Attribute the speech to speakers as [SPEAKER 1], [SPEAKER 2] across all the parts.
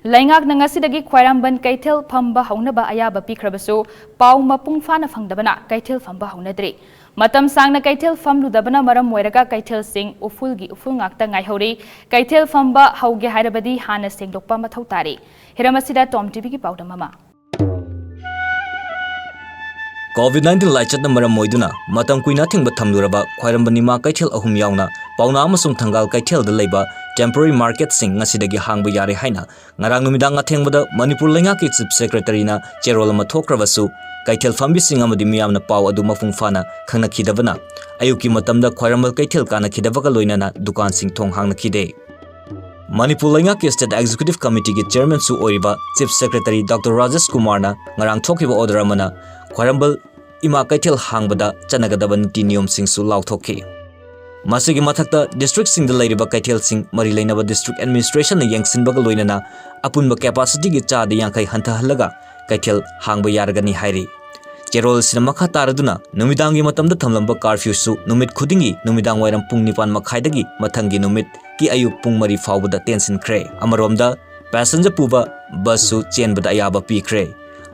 [SPEAKER 1] Laingak na ngasidagi Khwairamban Kaithel Phamba Haunaba Ayaba Pikhrabasu Pau Mapung Fana Phangdabana Kaithel Phamba Haunadri Matam Sangna Kaithel Famludabana Maram Moiraga Kaithel Singh Ufulgi Uful Ngakta Ngaihori Kaithel Phamba Hauge Hairabadi Hana Sengdokpa Mathau Tari Hiramasida Tom TV ki Pauda Mama
[SPEAKER 2] COVID-19 laichat na maram moiduna matam kuina thingba thamluraba Khwairamban nima Kaithel ahum yauna pauna amasung thangal Kaithel da leiba temporary market sing ngasidagi hangba yare haina ngarang numidang athengbada Manipur Laingak ki Chief Secretary na cherol ma thokrabasu Kaithel fambi sing amadi miyamna paw adu mafung fana khangna khidabana ayuki matamda Khwairamban Kaithel kana khidabaga loinana dukan sing thong hangna khide Manipur Laingak ki State Executive Committee ki Chairman su oiba Chief Secretary Dr. Rajesh Kumar na ngarang thokiba order amana Khwairamban ima Kaithel hangbada chanagadaba niti niyom sing su lauthoki Masigi mathakta district sing da leiriba Kaithel sing mari leinaba district administration na yangsinbaga loinana apunba capacity gi cha de yankai hantha halaga Kaithel hangba yaragani hairi cherol sina makha taraduna numidangi matamda thamlamba curfew su numit khudingi numidang wairam pung 9 makhaidagi mathangi numit ki ayuk pung mari fawbada tension kre amaromda passenger puba bus su chenbada ayaba pi kre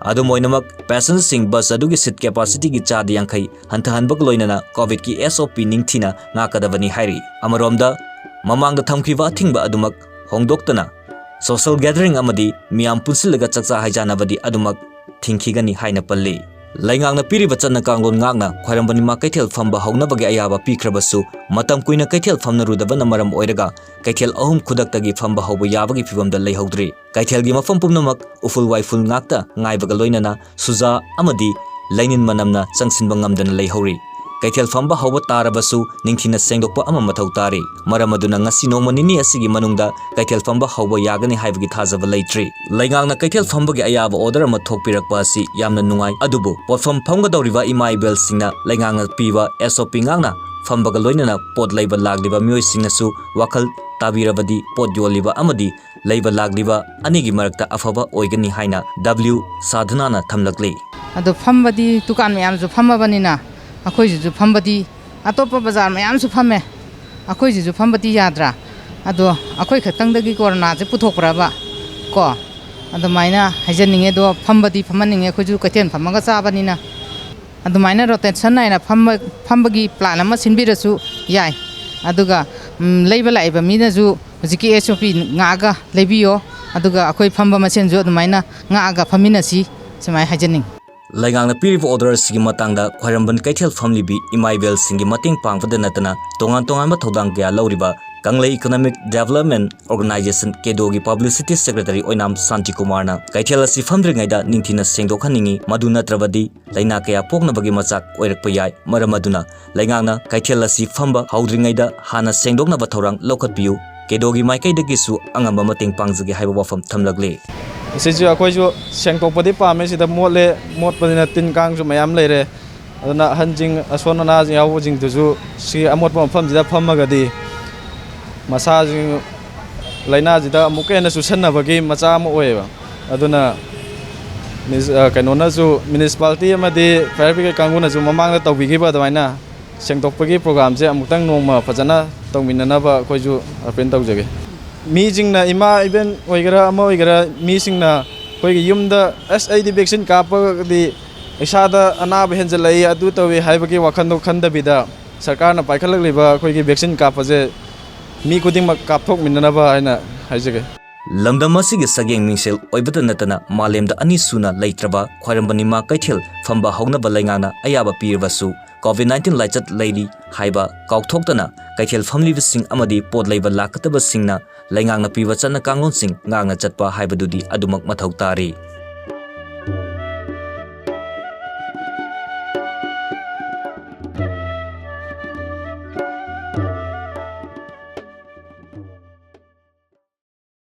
[SPEAKER 2] adu moinamak passenger sing bus adugi seat capacity gi cha de yankai hantha hanbak loinana covid ki SOP ningthina ngakadabani hairi amaromda mamangda thamkhiba thingba adumak hongdoktana social gathering amadi miyam punsilaga chakcha haijanabadi adumak thingkhigani haina palli Laingak na piri bachana kanglon ngakna Khwairamban nima Kaithel phamba haunabagi ayaba pikhrabasu matam kuina Kaithel phamna rudaba maram oiraga Kaithel ahum khudaktagi phamba hauba yabagi phibamda leihaudri Kaithel gi mafam pumnamak uful waiful ngakta ngaibaga loinana suja amadi lainin manamna changsinba ngamdana leihauri Kaithel phamba hauba tarabasu ningthina sengdokpa ama mathau tari maram aduna ngasi nomanini asigi manungda Kaithel phamba hauba yagani haibagi thajaba leitri Laingak na Kaithel phamba gi ayaba order ama thokpirakpa asi yamna nungai adubu potfam phamga dawriba imai bel singna Laingak na piba SOP ngakna phambaga loinana pot leiba lagliba myoi singnasu wakhal tabirabadi pot yoliba amadi leiba lagliba anigi marakta afaba oigani haina W Sadhana na thamlakli
[SPEAKER 3] ado phambadi dukan mayam ju phambabanina akhoi ju phambadi atopa bazar mayam su phamme akhoi ju phambadi yadra ado akhoi khatangdagi corona je puthokraba ko ado maina hajaninge do phambadi phamaninge akhoi ju Kaithel phamaga chabanina ado maina rotation naina phambagi plan ama sinbirasu yai aduga leiba laiba mina ju hujiki SOP ngaga leibiyo aduga akhoi phamba masen ju maina ngaga phaminasi semai hajaning
[SPEAKER 2] Laingak na piriba order sigi matangda Khwairamban Kaithel family bi imaibel singi mating pangfada natana tongan ma thodang kya lauriba Kanglei Economic Development Organization kedogi Publicity Secretary Oinam Santi Kumar na Kaithel asi famdringaida ningthina sengdokhaningi madu natrabadi laina kaya poknabagi machak oirakpa yai maram aduna Laingak na Kaithel asi famba haudringaida hana sengdoknaba thorang lokhatpiu kedogi maikaidagi su angamba mating pangjagi haiba wafam thamlagle
[SPEAKER 4] Siju akhoi ju sengtokpadi pame sida motpadina tin kang ju mayam leire aduna hanjing asona na yaw jing tu si amot pam jida phamagadi masa jing laina jida mukena su sanna bagi macha mo oeba aduna kainona ju municipality amadi fire brigade kanguna ju mamangda tawbigiba damaina sengtokpagi program je amutang nongma phajana tongminana khoi ju apen tawjage Meeting na ima even oigara ama oigara meeting na koi yumda SID vaccine kapa di isada anaba henjalai adu tawi haibagi wakhando khanda bida sarkar na paikhalak liba koi gi vaccine kapa je mi kuding mak kapthok minanaba aina haijage
[SPEAKER 2] Lamdam asigi sageng mingsel oibata natana malemda ani suna leitraba Khwairamban nima Kaithel phamba haunaba laingana ayaba pirbasu COVID-19 laichat leiri haiba kaukthokdana Kaithel family bising amadi pot leiba lakataba singna Laingak na piba chana kanglon sing ngangna chatpa haibadudi adumak mathau tari